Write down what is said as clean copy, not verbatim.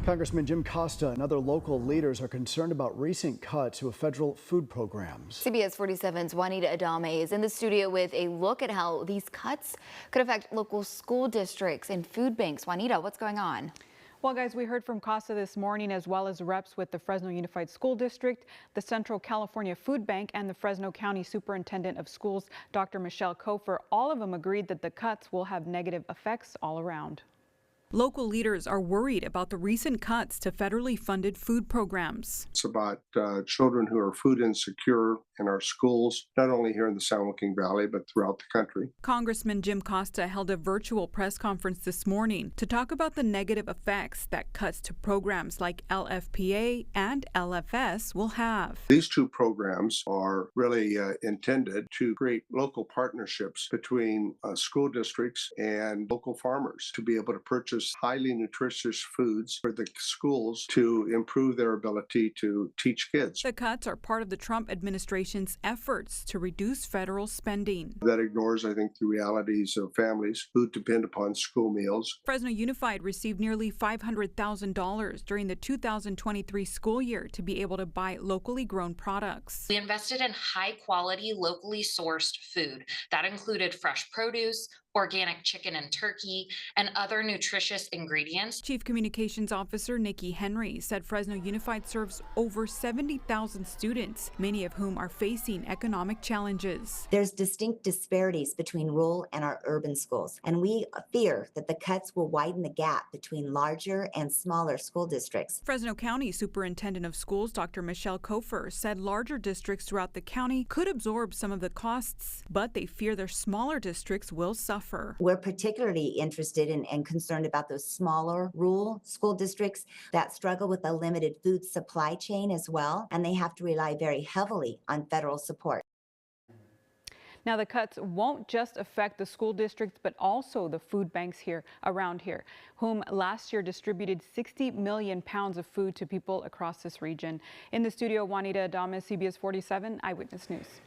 Congressman Jim Costa and other local leaders are concerned about recent cuts to federal food programs. CBS 47's Juanita Adame is in the studio with a look at how these cuts could affect local school districts and food banks. Juanita, what's going on? Well, guys, we heard from Costa this morning, as well as reps with the Fresno Unified School District, the Central California Food Bank, and the Fresno County Superintendent of Schools, Dr. Michelle Kofer. All of them agreed that the cuts will have negative effects all around. Local leaders are worried about the recent cuts to federally funded food programs. It's about children who are food insecure in our schools, not only here in the San Joaquin Valley, but throughout the country. Congressman Jim Costa held a virtual press conference this morning to talk about the negative effects that cuts to programs like LFPA and LFS will have. These two programs are really intended to create local partnerships between school districts and local farmers to be able to purchase highly nutritious foods for the schools to improve their ability to teach kids. The cuts are part of the Trump administration's efforts to reduce federal spending. That ignores, I think, the realities of families who depend upon school meals. Fresno Unified received nearly $500,000 during the 2023 school year to be able to buy locally grown products. We invested in high-quality, locally sourced food. That included fresh produce, organic chicken and turkey, and other nutritious ingredients. Chief Communications Officer Nikki Henry said Fresno Unified serves over 70,000 students, many of whom are facing economic challenges. There's distinct disparities between rural and our urban schools, and we fear that the cuts will widen the gap between larger and smaller school districts. Fresno County Superintendent of Schools Dr. Michelle Kofer said larger districts throughout the county could absorb some of the costs, but they fear their smaller districts will suffer. We're particularly interested in and concerned about those smaller rural school districts that struggle with a limited food supply chain as well, and they have to rely very heavily on federal support. Now, the cuts won't just affect the school districts, but also the food banks around here, whom last year distributed 60 million pounds of food to people across this region. In the studio, Juanita Adame, CBS 47 Eyewitness News.